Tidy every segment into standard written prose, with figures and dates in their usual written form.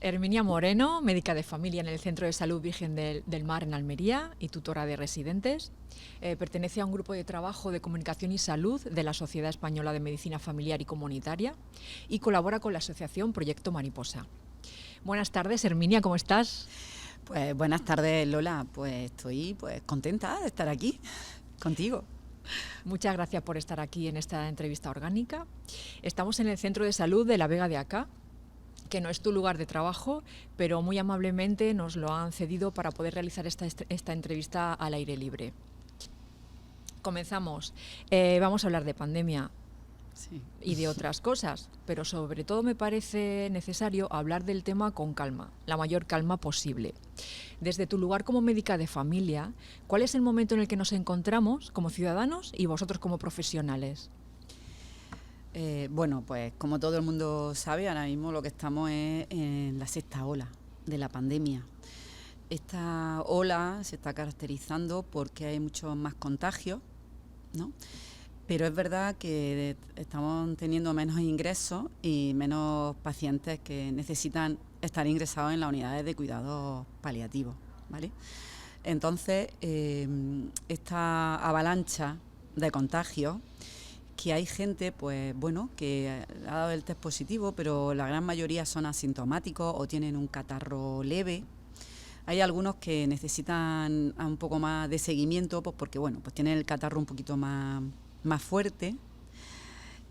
Herminia Moreno, médica de familia en el Centro de Salud Virgen del Mar en Almería y tutora de residentes. Pertenece a un grupo de trabajo de comunicación y salud de la Sociedad Española de Medicina Familiar y Comunitaria y colabora con la asociación Proyecto Mariposa. Buenas tardes, Herminia, ¿cómo estás? Pues buenas tardes, Lola. Pues estoy contenta de estar aquí contigo. Muchas gracias por estar aquí en esta entrevista orgánica. Estamos en el Centro de Salud de La Vega de Acá, que no es tu lugar de trabajo, pero muy amablemente nos lo han cedido para poder realizar esta entrevista al aire libre. Comenzamos. Vamos a hablar de pandemia. Sí. Y de otras cosas, pero sobre todo me parece necesario hablar del tema con calma, la mayor calma posible. Desde tu lugar como médica de familia, ¿cuál es el momento en el que nos encontramos como ciudadanos y vosotros como profesionales? Bueno, pues como todo el mundo sabe, ahora mismo lo que estamos es en la sexta ola de la pandemia. Esta ola se está caracterizando porque hay muchos más contagios, ¿no? Pero es verdad que estamos teniendo menos ingresos y menos pacientes que necesitan estar ingresados en las unidades de cuidados paliativos, ¿vale? Entonces, esta avalancha de contagios, que hay gente, pues bueno, que ha dado el test positivo, pero la gran mayoría son asintomáticos o tienen un catarro leve. Hay algunos que necesitan un poco más de seguimiento, pues porque bueno, pues tienen el catarro un poquito más fuerte,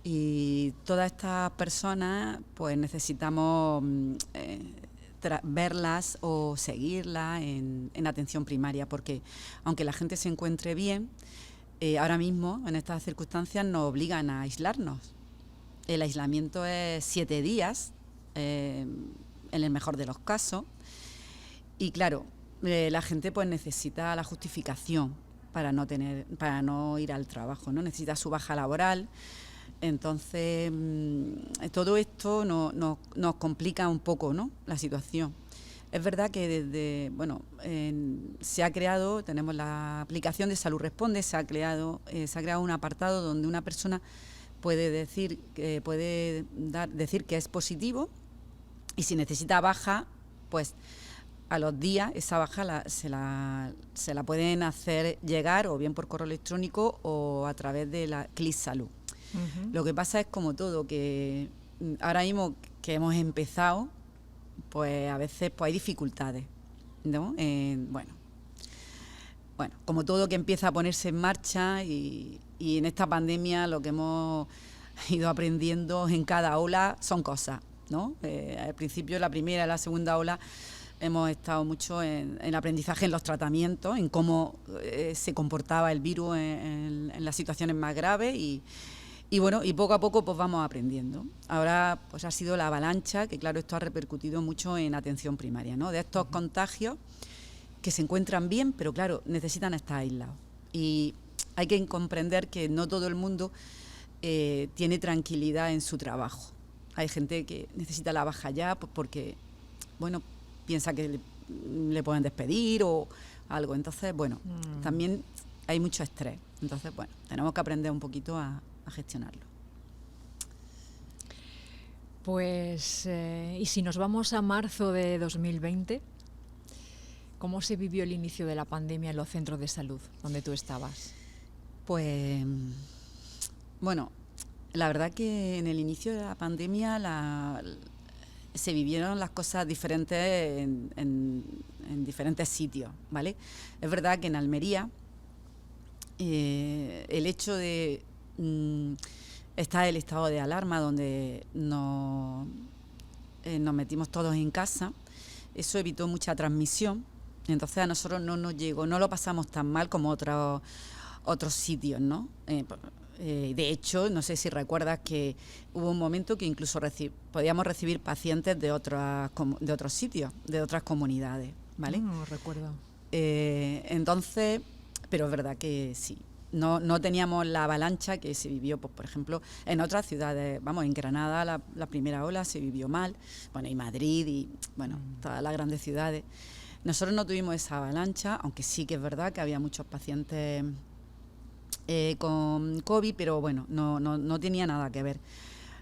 y todas estas personas pues necesitamos verlas o seguirlas en atención primaria, porque aunque la gente se encuentre bien, ahora mismo en estas circunstancias nos obligan a aislarnos. El aislamiento es 7 días, en el mejor de los casos, y claro, la gente pues necesita la justificación para no ir al trabajo, ¿no? Necesita su baja laboral. Entonces, todo esto nos complica un poco, ¿no?, la situación. Es verdad que se ha creado, tenemos la aplicación de Salud Responde, se ha creado un apartado donde una persona puede decir que es positivo, y si necesita baja, pues a los días esa baja se la pueden hacer llegar o bien por correo electrónico o a través de la CLIS Salud. Uh-huh. Lo que pasa es, como todo, que ahora mismo que hemos empezado, pues a veces pues hay dificultades, ¿no? Bueno, como todo que empieza a ponerse en marcha, y en esta pandemia lo que hemos ido aprendiendo en cada ola son cosas, ¿no? Al principio, la primera y la segunda ola, hemos estado mucho en aprendizaje en los tratamientos, en cómo se comportaba el virus en las situaciones más graves, y bueno, y poco a poco pues vamos aprendiendo. Ahora pues ha sido la avalancha, que claro, esto ha repercutido mucho en atención primaria, ¿no? De estos contagios que se encuentran bien, pero claro, necesitan estar aislados. Y hay que comprender que no todo el mundo tiene tranquilidad en su trabajo. Hay gente que necesita la baja ya, pues porque, bueno, piensa que le pueden despedir o algo. Entonces, bueno, también hay mucho estrés. Entonces, bueno, tenemos que aprender un poquito a gestionarlo. Pues, y si nos vamos a marzo de 2020, ¿cómo se vivió el inicio de la pandemia en los centros de salud donde tú estabas? Pues, bueno, la verdad que en el inicio de la pandemia se vivieron las cosas diferentes en diferentes sitios, ¿vale? Es verdad que en Almería el hecho de estar el estado de alarma, donde nos metimos todos en casa, eso evitó mucha transmisión. Entonces a nosotros no nos llegó, no lo pasamos tan mal como otros sitios, ¿no? De hecho, no sé si recuerdas que hubo un momento que incluso podíamos recibir pacientes de otros sitios, de otras comunidades, ¿vale? No recuerdo. Entonces, pero es verdad que sí. No teníamos la avalancha que se vivió, pues, por ejemplo, en otras ciudades. Vamos, en Granada la primera ola se vivió mal, bueno, y Madrid y, bueno, todas las grandes ciudades. Nosotros no tuvimos esa avalancha, aunque sí que es verdad que había muchos pacientes con COVID, pero bueno, no tenía nada que ver.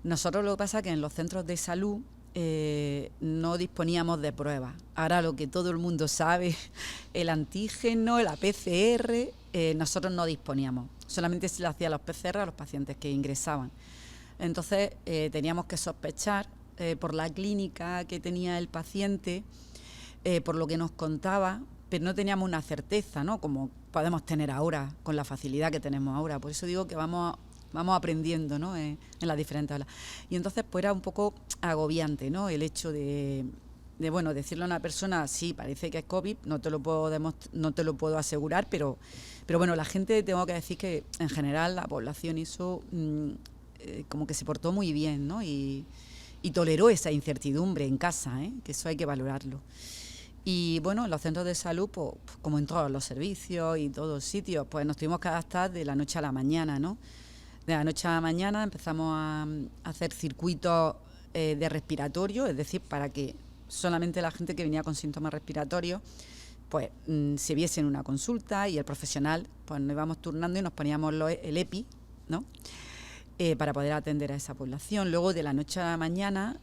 Nosotros lo que pasa es que en los centros de salud no disponíamos de pruebas. Ahora lo que todo el mundo sabe, el antígeno, la PCR, nosotros no disponíamos. Solamente se le hacía los PCR a los pacientes que ingresaban. Entonces teníamos que sospechar por la clínica que tenía el paciente, por lo que nos contaba, pero no teníamos una certeza, ¿no? Como podemos tener ahora, con la facilidad que tenemos ahora. Por eso digo que vamos aprendiendo, ¿no? En las diferentes aulas. Y entonces pues era un poco agobiante, ¿no? El hecho de bueno, decirle a una persona, sí, parece que es COVID, no te lo puedo asegurar, pero bueno, la gente, tengo que decir que en general la población hizo como que se portó muy bien, ¿no? Y toleró esa incertidumbre en casa, que eso hay que valorarlo. Y bueno, en los centros de salud, pues, como en todos los servicios y todos los sitios, pues nos tuvimos que adaptar de la noche a la mañana, ¿no? De la noche a la mañana empezamos a hacer circuitos de respiratorio, es decir, para que solamente la gente que venía con síntomas respiratorios pues se viese en una consulta, y el profesional pues nos íbamos turnando y nos poníamos el EPI, ¿no? Para poder atender a esa población. Luego, de la noche a la mañana,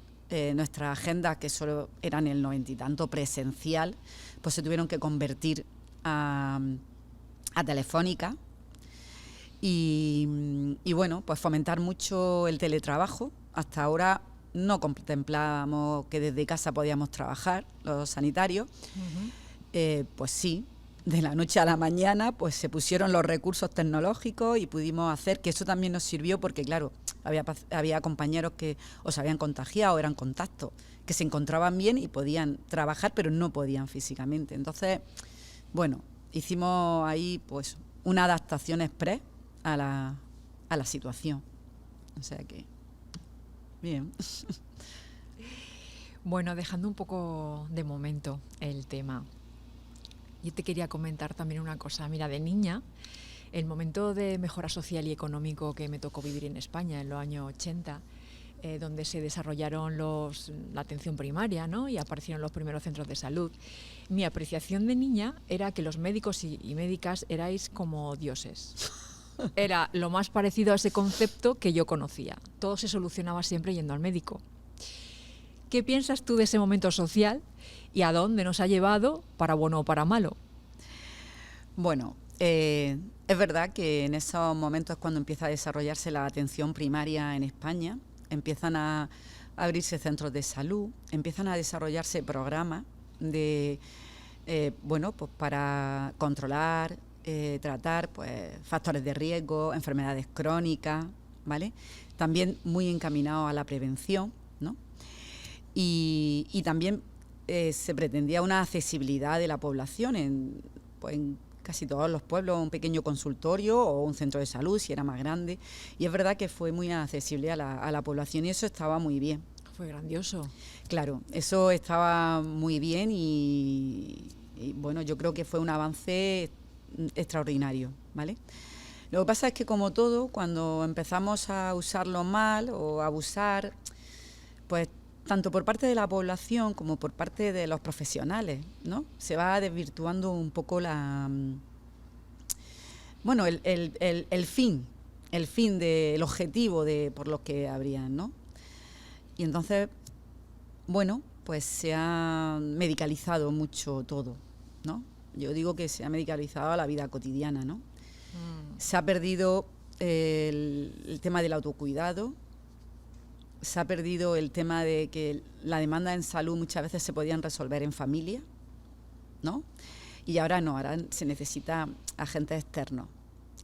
nuestras agendas, que solo eran el 90 y tanto presencial, pues se tuvieron que convertir a telefónica. Y bueno, pues fomentar mucho el teletrabajo. Hasta ahora no contemplábamos que desde casa podíamos trabajar, los sanitarios. Pues sí, de la noche a la mañana pues se pusieron los recursos tecnológicos y pudimos hacer, que eso también nos sirvió porque, claro, había compañeros que o se habían contagiado, eran contactos, que se encontraban bien y podían trabajar, pero no podían físicamente. Entonces, bueno, hicimos ahí pues una adaptación express a la situación. O sea que, bien. Bueno, dejando un poco de momento el tema, yo te quería comentar también una cosa. Mira, de niña, el momento de mejora social y económico que me tocó vivir en España en los años 80, donde se desarrollaron la atención primaria, ¿no? Y aparecieron los primeros centros de salud, mi apreciación de niña era que los médicos y médicas erais como dioses. Era lo más parecido a ese concepto que yo conocía. Todo se solucionaba siempre yendo al médico. ¿Qué piensas tú de ese momento social y a dónde nos ha llevado, para bueno o para malo? Bueno, es verdad que en esos momentos es cuando empieza a desarrollarse la atención primaria en España, empiezan a abrirse centros de salud, empiezan a desarrollarse programas de, bueno, pues para controlar, tratar pues factores de riesgo, enfermedades crónicas, ¿vale? También muy encaminados a la prevención, ¿no? Y también se pretendía una accesibilidad de la población en casi todos los pueblos, un pequeño consultorio o un centro de salud si era más grande, y es verdad que fue muy accesible a la población y eso estaba muy bien. Fue grandioso. Claro, eso estaba muy bien y bueno, yo creo que fue un avance extraordinario, ¿vale? Lo que pasa es que, como todo, cuando empezamos a usarlo mal o a abusar, pues tanto por parte de la población como por parte de los profesionales, ¿no? Se va desvirtuando un poco bueno, el fin del objetivo por los que habrían, ¿no? Y entonces, bueno, pues se ha medicalizado mucho todo, ¿no? Yo digo que se ha medicalizado a la vida cotidiana, ¿no? Se ha perdido el tema del autocuidado, se ha perdido el tema de que la demanda en salud muchas veces se podían resolver en familia, ¿no? Y ahora no, ahora se necesita agentes externos,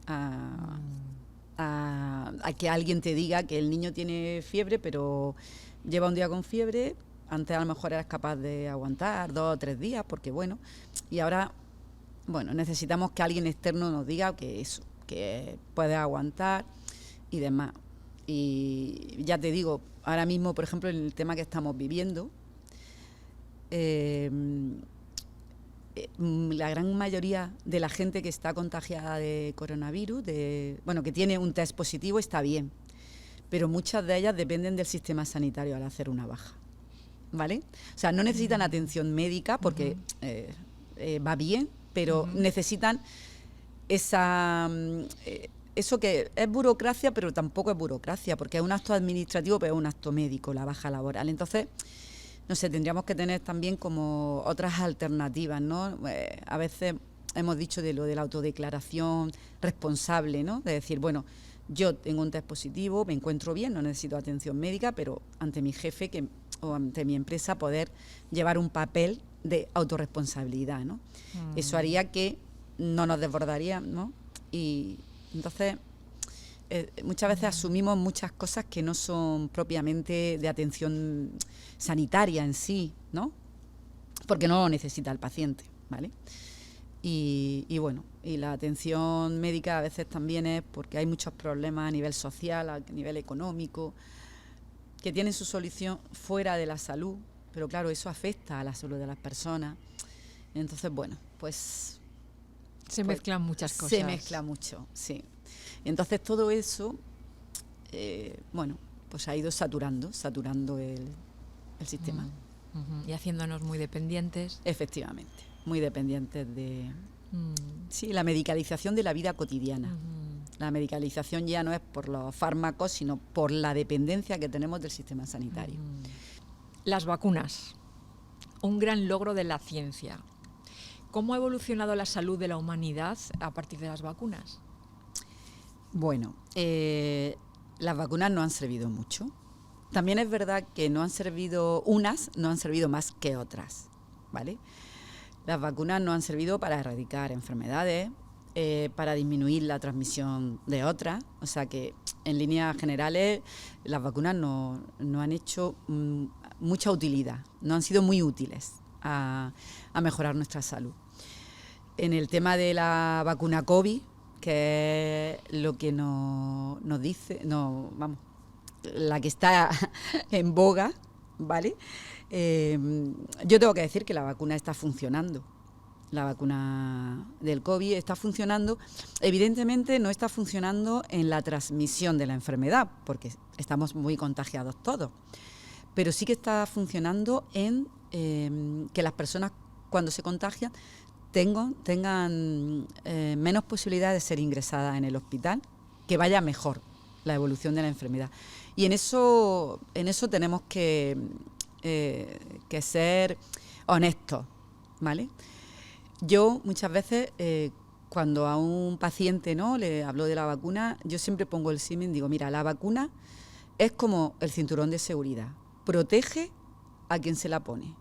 a que alguien te diga que el niño tiene fiebre, pero lleva un día con fiebre. Antes a lo mejor eras capaz de aguantar 2 o 3 días, porque bueno, y ahora, bueno, necesitamos que alguien externo nos diga que eso, que puede aguantar y demás. Y ya te digo, ahora mismo, por ejemplo, en el tema que estamos viviendo, la gran mayoría de la gente que está contagiada de coronavirus, bueno, que tiene un test positivo, está bien, pero muchas de ellas dependen del sistema sanitario al hacer una baja, ¿vale? O sea, no necesitan atención médica porque va bien, pero necesitan eso que es burocracia, pero tampoco es burocracia, porque es un acto administrativo, pero es un acto médico, la baja laboral. Entonces, no sé, tendríamos que tener también como otras alternativas, ¿no? A veces hemos dicho de lo de la autodeclaración responsable, ¿no? De decir, bueno, yo tengo un test positivo, me encuentro bien, no necesito atención médica, pero ante mi jefe o ante mi empresa poder llevar un papel de autorresponsabilidad, ¿no? Eso haría que no nos desbordaría, ¿no? Y entonces muchas veces asumimos muchas cosas que no son propiamente de atención sanitaria en sí, ¿no? Porque no lo necesita el paciente, ¿vale? Y bueno, y la atención médica a veces también es porque hay muchos problemas a nivel social, a nivel económico, que tienen su solución fuera de la salud, pero claro, eso afecta a la salud de las personas. Entonces, bueno, pues... Se mezclan muchas cosas. Se mezcla mucho, sí. Entonces todo eso, bueno, pues ha ido saturando el sistema. Y haciéndonos muy dependientes. Efectivamente, muy dependientes de... Sí, la medicalización de la vida cotidiana. La medicalización ya no es por los fármacos, sino por la dependencia que tenemos del sistema sanitario. Las vacunas, un gran logro de la ciencia. ¿Cómo ha evolucionado la salud de la humanidad a partir de las vacunas? Bueno, las vacunas no han servido mucho. También es verdad que no han servido más que otras, ¿vale? Las vacunas no han servido para erradicar enfermedades, para disminuir la transmisión de otras. O sea que, en líneas generales, las vacunas no han hecho mucha utilidad, no han sido muy útiles a mejorar nuestra salud. En el tema de la vacuna COVID, que es lo que nos dice, la que está en boga, ¿vale? Yo tengo que decir que la vacuna está funcionando. La vacuna del COVID está funcionando. Evidentemente no está funcionando en la transmisión de la enfermedad, porque estamos muy contagiados todos. Pero sí que está funcionando en que las personas, cuando se contagian, tengan menos posibilidades de ser ingresadas en el hospital, que vaya mejor la evolución de la enfermedad. Y en eso tenemos que ser honestos, ¿vale? Yo muchas veces, cuando a un paciente, ¿no?, le hablo de la vacuna, yo siempre pongo el símil, digo, mira, la vacuna es como el cinturón de seguridad, protege a quien se la pone.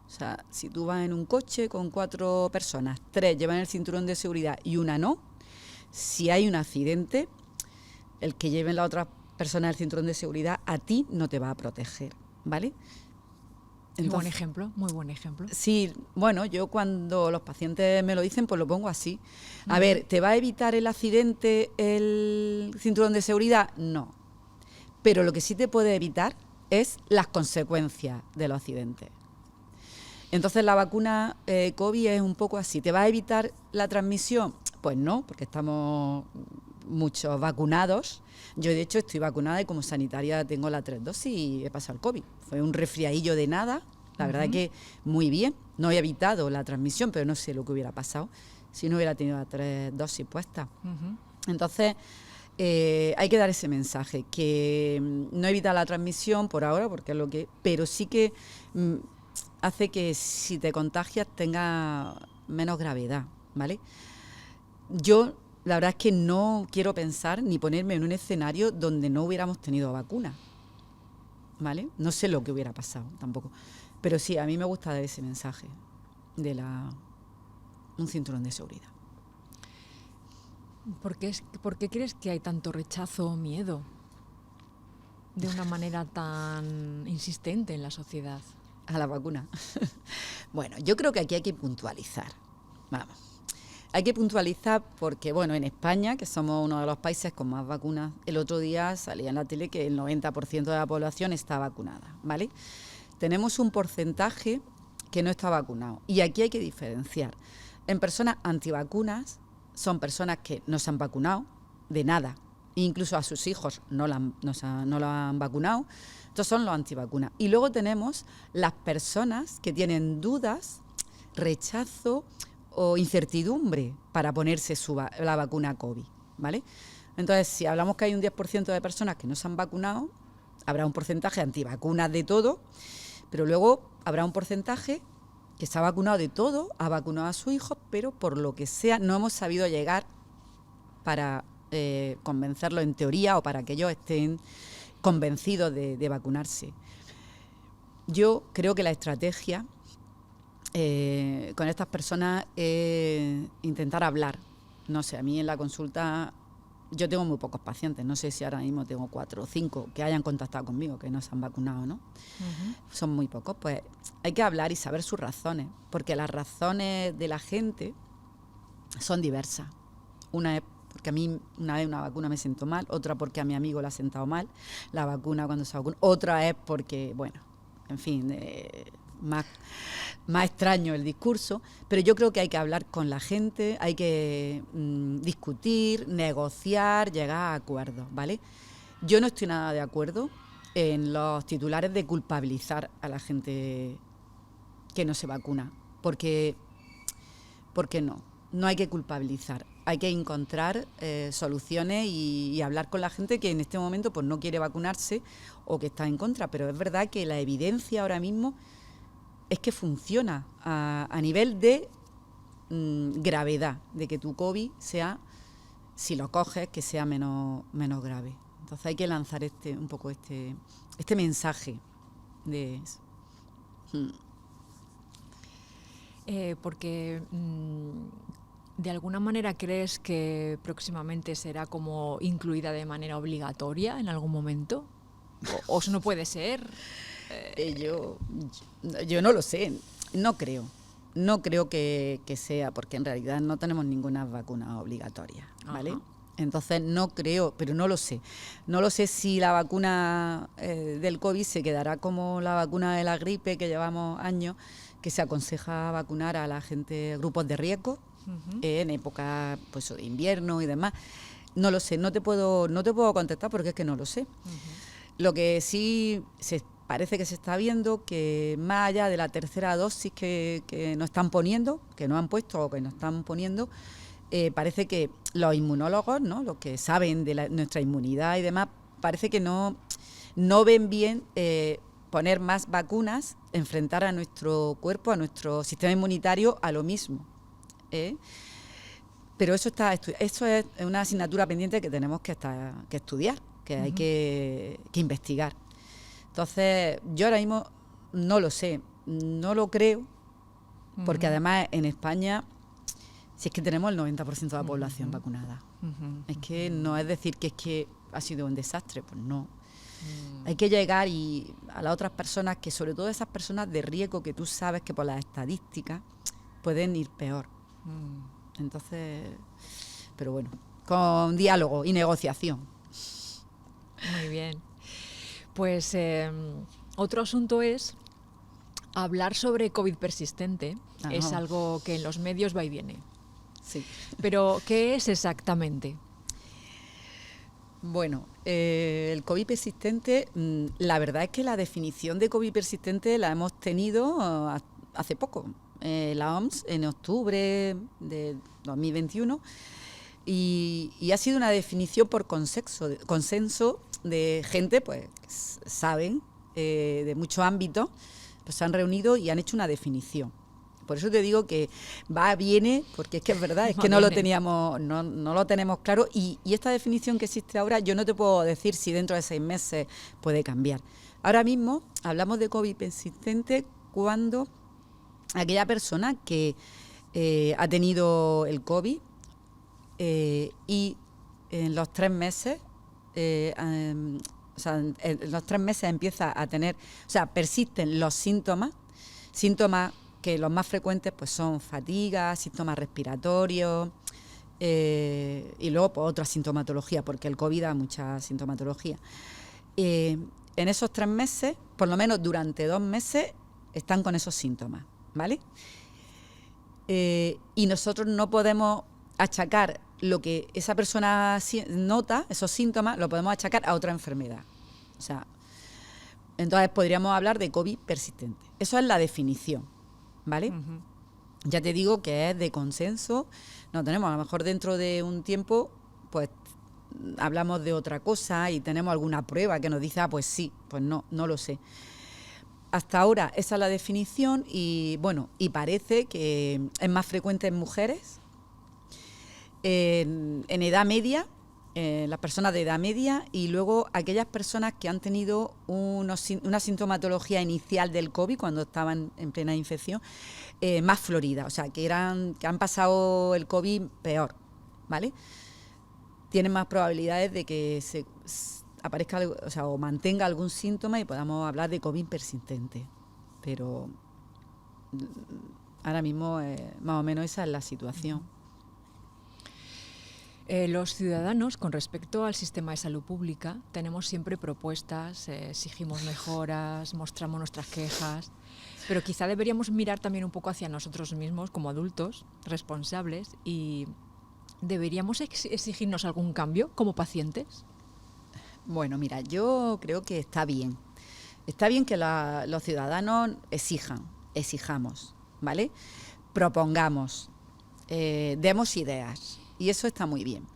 O sea, si tú vas en un coche con 4 personas, 3 llevan el cinturón de seguridad y una no, si hay un accidente, el que lleven la otra persona el cinturón de seguridad a ti no te va a proteger, ¿vale? Entonces, muy buen ejemplo. Sí, bueno, yo cuando los pacientes me lo dicen, pues lo pongo así. A ver, ¿te va a evitar el accidente el cinturón de seguridad? No. Pero lo que sí te puede evitar es las consecuencias de los accidentes. Entonces la vacuna COVID es un poco así. ¿Te va a evitar la transmisión? Pues no, porque estamos muchos vacunados. Yo de hecho estoy vacunada y como sanitaria tengo las 3 dosis y he pasado el COVID. Fue un resfriadillo de nada, la verdad que muy bien. No he evitado la transmisión, pero no sé lo que hubiera pasado si no hubiera tenido las 3 dosis puestas. Entonces hay que dar ese mensaje, que no evita la transmisión por ahora, porque es lo que... Pero sí que... hace que si te contagias tenga menos gravedad, ¿vale? Yo la verdad es que no quiero pensar ni ponerme en un escenario donde no hubiéramos tenido vacuna, ¿vale? No sé lo que hubiera pasado tampoco, pero sí, a mí me gusta dar ese mensaje de un cinturón de seguridad. ¿Por qué crees que hay tanto rechazo o miedo de una manera tan insistente en la sociedad? A la vacuna. Bueno, yo creo que aquí hay que puntualizar. Vamos. Hay que puntualizar porque, bueno, en España, que somos uno de los países con más vacunas, el otro día salía en la tele que el 90% de la población está vacunada, ¿vale? Tenemos un porcentaje que no está vacunado. Y aquí hay que diferenciar. En personas antivacunas son personas que no se han vacunado de nada. Incluso a sus hijos no lo han vacunado. Estos son los antivacunas. Y luego tenemos las personas que tienen dudas, rechazo o incertidumbre para ponerse la vacuna COVID, ¿vale? Entonces, si hablamos que hay un 10% de personas que no se han vacunado, habrá un porcentaje antivacunas de todo, pero luego habrá un porcentaje que se ha vacunado de todo, ha vacunado a sus hijos, pero por lo que sea no hemos sabido llegar para convencerlos en teoría o para que ellos estén convencidos de vacunarse. Yo creo que la estrategia con estas personas es intentar hablar. No sé, a mí en la consulta yo tengo muy pocos pacientes, no sé si ahora mismo tengo 4 o 5 que hayan contactado conmigo, que no se han vacunado, ¿no? Son muy pocos, pues hay que hablar y saber sus razones, porque las razones de la gente son diversas. Una es porque a mí una vez una vacuna me sentó mal, otra porque a mi amigo le ha sentado mal la vacuna cuando se vacunó, otra es porque, bueno, en fin, más extraño el discurso, pero yo creo que hay que hablar con la gente, hay que discutir, negociar, llegar a acuerdos, ¿vale? Yo no estoy nada de acuerdo en los titulares de culpabilizar a la gente que no se vacuna, porque no hay que culpabilizar, hay que encontrar soluciones y hablar con la gente que en este momento pues no quiere vacunarse o que está en contra, pero es verdad que la evidencia ahora mismo es que funciona a nivel de gravedad, de que tu COVID sea, si lo coges, que sea menos grave. Entonces hay que lanzar un poco este mensaje de eso. Porque de alguna manera crees que próximamente será como incluida de manera obligatoria en algún momento, o eso no puede ser. Yo no lo sé, no creo que sea, porque en realidad no tenemos ninguna vacuna obligatoria, ¿vale? Ajá. Entonces no creo, pero no lo sé. No lo sé si la vacuna del COVID se quedará como la vacuna de la gripe que llevamos años, que se aconseja vacunar a la gente, grupos de riesgo, en época pues, de invierno y demás. No lo sé, no te puedo contestar porque es que no lo sé. Lo que sí parece que se está viendo que más allá de la tercera dosis que nos están poniendo, que nos han puesto o que nos están poniendo, parece que los inmunólogos, ¿no?, los que saben de nuestra inmunidad y demás, parece que no ven bien poner más vacunas, enfrentar a nuestro cuerpo, a nuestro sistema inmunitario a lo mismo. Pero eso es una asignatura pendiente que tenemos que estudiar, que hay que investigar. Entonces, yo ahora mismo no lo sé, no lo creo, porque además en España, si es que tenemos el 90% de la población vacunada, es que no es decir que es que ha sido un desastre, pues no. Hay que llegar a las otras personas, que sobre todo esas personas de riesgo que tú sabes que por las estadísticas pueden ir peor. Entonces, pero bueno, con diálogo y negociación. Muy bien. Pues otro asunto es hablar sobre COVID persistente. Ajá. Es algo que en los medios va y viene. Sí. Pero, ¿qué es exactamente? Bueno, el COVID persistente, la verdad es que la definición de COVID persistente la hemos tenido hace poco. La OMS en octubre de 2021 y ha sido una definición por consenso de gente, pues saben, de muchos ámbitos, pues se han reunido y han hecho una definición. Por eso te digo que viene, porque es que es verdad, es que no lo tenemos claro y esta definición que existe ahora, yo no te puedo decir si dentro de 6 meses puede cambiar. Ahora mismo hablamos de COVID persistente cuando aquella persona que ha tenido el COVID y en los 3 meses, en los 3 meses empieza a tener, persisten los síntomas que los más frecuentes pues son fatiga, síntomas respiratorios y luego pues, otra sintomatología, porque el COVID da mucha sintomatología. En esos 3 meses, por lo menos durante 2 meses, están con esos síntomas, ¿vale? Y nosotros no podemos achacar lo que esa persona nota, esos síntomas, lo podemos achacar a otra enfermedad. Entonces podríamos hablar de COVID persistente. Eso es la definición, ¿vale? Ya te digo que es de consenso. No tenemos, a lo mejor dentro de un tiempo, pues hablamos de otra cosa y tenemos alguna prueba que nos dice, pues sí, pues no lo sé. Hasta ahora esa es la definición y bueno, y parece que es más frecuente en mujeres, en edad media, las personas de edad media, y luego aquellas personas que han tenido una sintomatología inicial del COVID cuando estaban en plena infección, más florida, o sea, que han pasado el COVID peor, ¿vale? Tienen más probabilidades de que se aparezca, o sea, o mantenga algún síntoma y podamos hablar de COVID persistente. Pero ahora mismo más o menos esa es la situación. Los ciudadanos, con respecto al sistema de salud pública, tenemos siempre propuestas, exigimos mejoras, mostramos nuestras quejas, pero quizá deberíamos mirar también un poco hacia nosotros mismos como adultos responsables y deberíamos exigirnos algún cambio como pacientes. Bueno, mira, yo creo que está bien. Está bien que los ciudadanos exijamos, ¿vale? Propongamos, demos ideas, y eso está muy bien.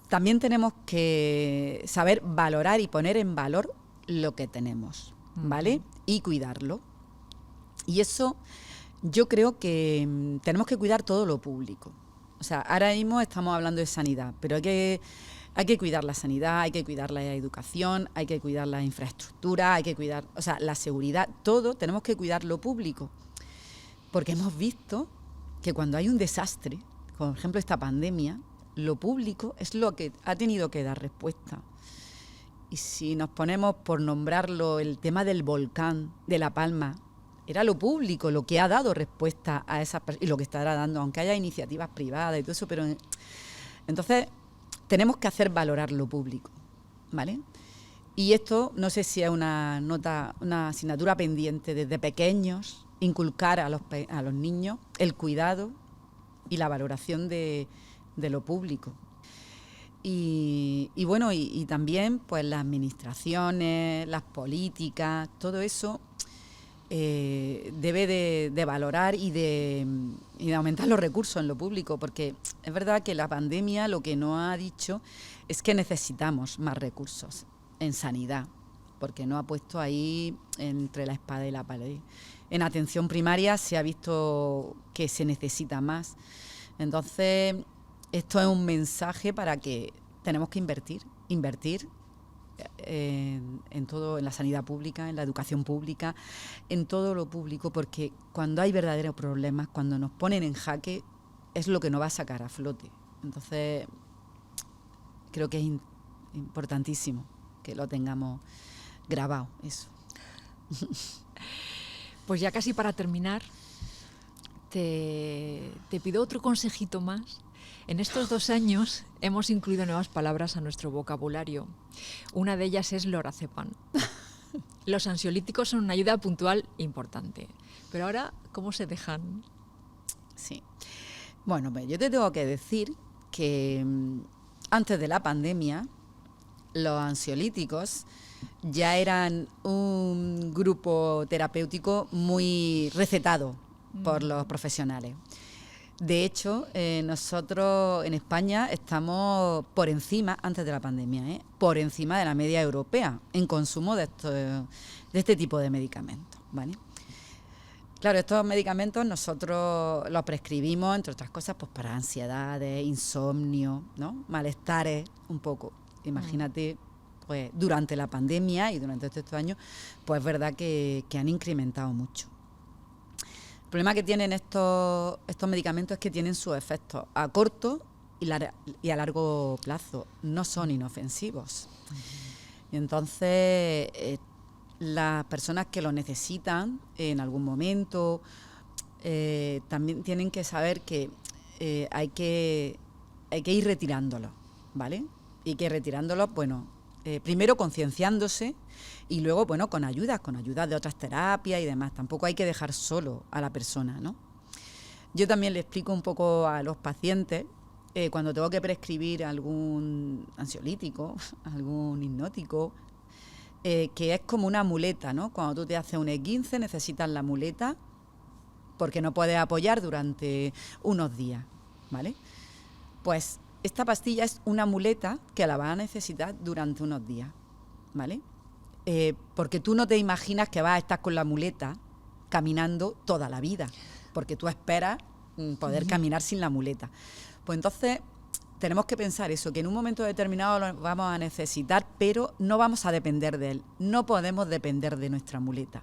También tenemos que saber valorar y poner en valor lo que tenemos, ¿vale? Y cuidarlo. Y eso yo creo que tenemos que cuidar todo lo público. O sea, ahora mismo estamos hablando de sanidad, pero hay que cuidar la sanidad, hay que cuidar la educación, hay que cuidar la infraestructura, hay que cuidar, o sea, la seguridad, todo tenemos que cuidar lo público. Porque hemos visto que cuando hay un desastre, como por ejemplo esta pandemia, lo público es lo que ha tenido que dar respuesta. Y si nos ponemos por nombrarlo, el tema del volcán de La Palma, era lo público lo que ha dado respuesta a esas personas y lo que estará dando, aunque haya iniciativas privadas y todo eso, pero entonces tenemos que hacer valorar lo público, ¿vale? Y esto, no sé si es una asignatura pendiente desde pequeños, inculcar a los niños el cuidado y la valoración de lo público. Y bueno, y también pues las administraciones, las políticas, todo eso debe de valorar y de aumentar los recursos en lo público, porque es verdad que la pandemia lo que nos ha dicho es que necesitamos más recursos en sanidad, porque nos ha puesto ahí entre la espada y la pared. En atención primaria se ha visto que se necesita más. Entonces, esto es un mensaje para que tenemos que invertir en todo, en la sanidad pública, en la educación pública, en todo lo público, porque cuando hay verdaderos problemas, cuando nos ponen en jaque, es lo que nos va a sacar a flote. Entonces, creo que es importantísimo que lo tengamos grabado, eso. Pues ya casi para terminar, te pido otro consejito más. En estos 2 años hemos incluido nuevas palabras a nuestro vocabulario. Una de ellas es lorazepam. Los ansiolíticos son una ayuda puntual importante. Pero ahora, ¿cómo se dejan? Sí. Bueno, pues yo te tengo que decir que antes de la pandemia, los ansiolíticos ya eran un grupo terapéutico muy recetado por los profesionales. De hecho, nosotros en España estamos por encima, antes de la pandemia, por encima de la media europea en consumo de este tipo de medicamentos, ¿vale? Claro, estos medicamentos nosotros los prescribimos, entre otras cosas, pues para ansiedades, insomnio, ¿no? Malestares, un poco. Imagínate, pues durante la pandemia y durante estos años, pues es verdad que han incrementado mucho. El problema que tienen estos medicamentos es que tienen sus efectos a corto y a largo plazo. No son inofensivos. Y entonces, las personas que lo necesitan en algún momento también tienen que saber que hay que ir retirándolos, ¿vale? Y que retirándolos, bueno, primero concienciándose y luego, bueno, con ayuda de otras terapias y demás. Tampoco hay que dejar solo a la persona, ¿no? Yo también le explico un poco a los pacientes cuando tengo que prescribir algún ansiolítico, algún hipnótico, que es como una muleta, ¿no? Cuando tú te haces un esguince necesitas la muleta porque no puedes apoyar durante unos días, ¿vale? Pues esta pastilla es una muleta que la vas a necesitar durante unos días, ¿vale? Porque tú no te imaginas que vas a estar con la muleta caminando toda la vida, porque tú esperas poder caminar sin la muleta. Pues entonces tenemos que pensar eso, que en un momento determinado lo vamos a necesitar, pero no vamos a depender de él, no podemos depender de nuestra muleta.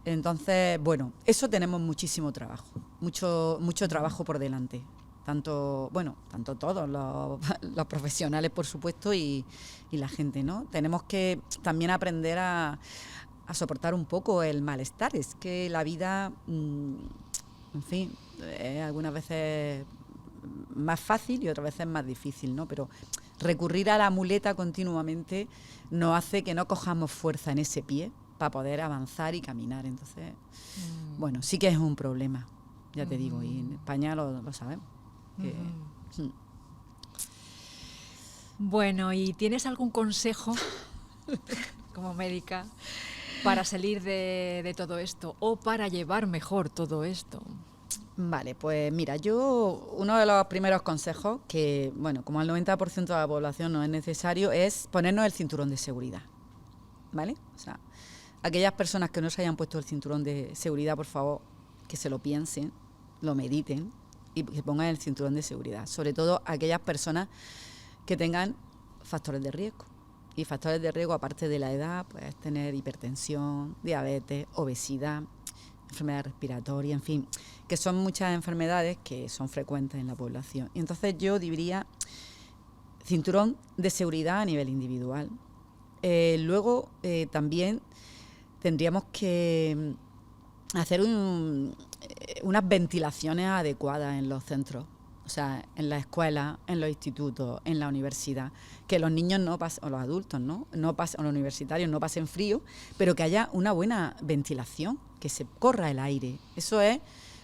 Entonces, bueno, eso tenemos muchísimo trabajo, mucho trabajo por delante. Tanto todos los profesionales, por supuesto, y la gente, ¿no? Tenemos que también aprender a soportar un poco el malestar. Es que la vida, en fin, algunas veces más fácil y otras veces más difícil, ¿no? Pero recurrir a la muleta continuamente nos hace que no cojamos fuerza en ese pie para poder avanzar y caminar. Entonces, bueno, sí que es un problema, ya te digo, y en España lo sabemos. Bueno, ¿y tienes algún consejo como médica para salir de todo esto o para llevar mejor todo esto? Vale, pues mira, uno de los primeros consejos, que bueno, como al 90% de la población no es necesario, es ponernos el cinturón de seguridad, ¿vale? O sea, aquellas personas que no se hayan puesto el cinturón de seguridad, por favor, que se lo piensen, lo mediten y que pongan el cinturón de seguridad. Sobre todo aquellas personas que tengan factores de riesgo. Y factores de riesgo, aparte de la edad, pues tener hipertensión, diabetes, obesidad, enfermedad respiratoria, en fin, que son muchas enfermedades que son frecuentes en la población. Y entonces yo diría cinturón de seguridad a nivel individual. Luego también tendríamos que hacer unas ventilaciones adecuadas en los centros, o sea, en la escuela, en los institutos, en la universidad, que los niños no pasen, o los adultos, ¿no? O los universitarios no pasen frío, pero que haya una buena ventilación, que se corra el aire. Eso es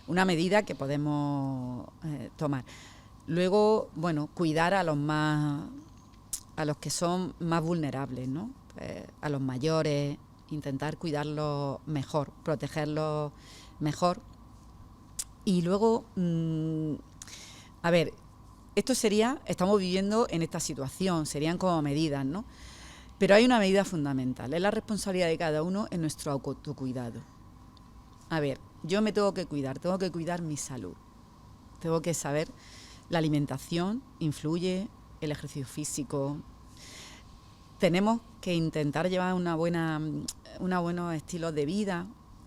una medida que podemos tomar. Luego, bueno, cuidar a los que son más vulnerables, ¿no? A los mayores, intentar cuidarlos mejor, protegerlos mejor. Y luego, a ver, estamos viviendo en esta situación, serían como medidas, ¿no? Pero hay una medida fundamental, es la responsabilidad de cada uno en nuestro autocuidado. A ver, yo me tengo que cuidar mi salud, tengo que saber, la alimentación influye, el ejercicio físico. Tenemos que intentar llevar buenos estilos de vida,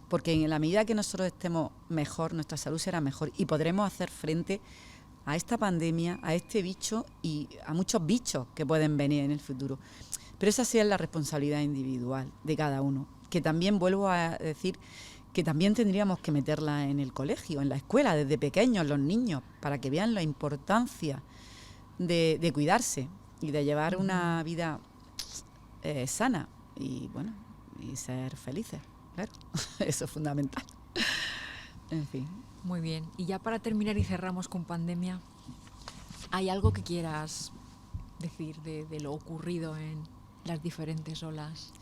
porque en la medida que nosotros estemos mejor, nuestra salud será mejor y podremos hacer frente a esta pandemia, a este bicho y a muchos bichos que pueden venir en el futuro. Pero esa sí es la responsabilidad individual de cada uno, que también vuelvo a decir que también tendríamos que meterla en el colegio, en la escuela, desde pequeños, los niños, para que vean la importancia de cuidarse y de llevar una vida sana y bueno, y ser felices, claro. Eso es fundamental. En fin. Muy bien. Y ya para terminar y cerramos con pandemia, ¿hay algo que quieras decir de lo ocurrido en las diferentes olas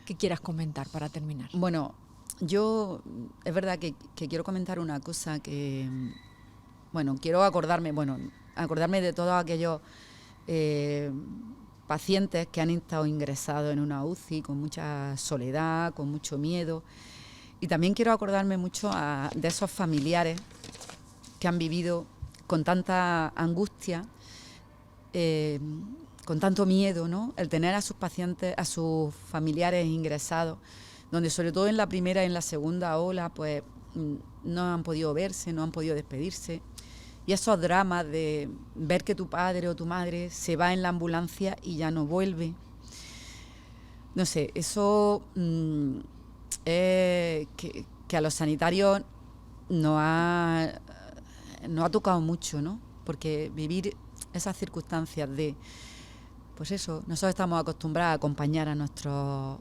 que quieras comentar para terminar? Bueno, es verdad que quiero comentar una cosa que, bueno, quiero acordarme de todos aquellos pacientes que han estado ingresados en una UCI con mucha soledad, con mucho miedo. Y también quiero acordarme mucho de esos familiares que han vivido con tanta angustia, con tanto miedo, ¿no? El tener a sus pacientes, a sus familiares ingresados, donde sobre todo en la primera y en la segunda ola, pues no han podido verse, no han podido despedirse. Y esos dramas de ver que tu padre o tu madre se va en la ambulancia y ya no vuelve. No sé, eso que a los sanitarios nos ha tocado mucho, ¿no? Porque vivir esas circunstancias pues eso, nosotros estamos acostumbrados a acompañar a nuestra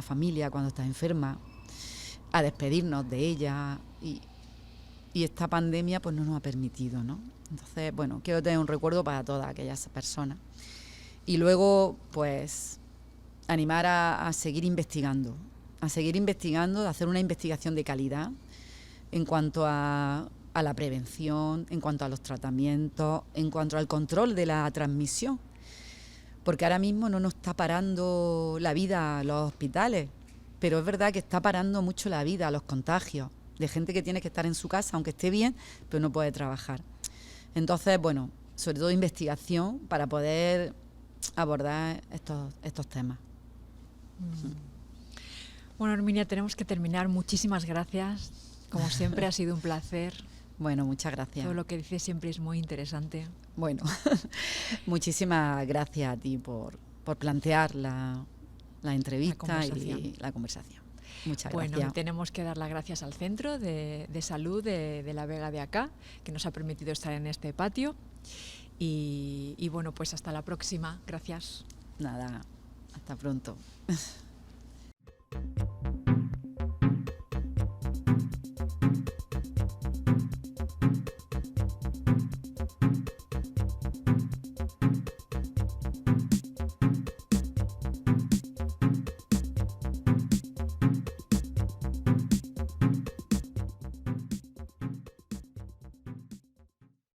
familia cuando está enferma, a despedirnos de ella y esta pandemia pues no nos ha permitido, ¿no? Entonces, bueno, quiero tener un recuerdo para todas aquellas personas. Y luego, pues, animar a seguir investigando, de hacer una investigación de calidad en cuanto a a la prevención, en cuanto a los tratamientos, en cuanto al control de la transmisión. Porque ahora mismo no nos está parando la vida los hospitales, pero es verdad que está parando mucho la vida los contagios de gente que tiene que estar en su casa, aunque esté bien, pero no puede trabajar. Entonces, bueno, sobre todo investigación para poder abordar estos temas. Bueno, Herminia, tenemos que terminar. Muchísimas gracias. Como siempre, ha sido un placer. Bueno, muchas gracias. Todo lo que dices siempre es muy interesante. Bueno, muchísimas gracias a ti por plantear la entrevista y la conversación. Muchas gracias. Bueno, tenemos que dar las gracias al Centro de Salud de la Vega de Acá, que nos ha permitido estar en este patio. Y bueno, pues hasta la próxima. Gracias. Nada, hasta pronto.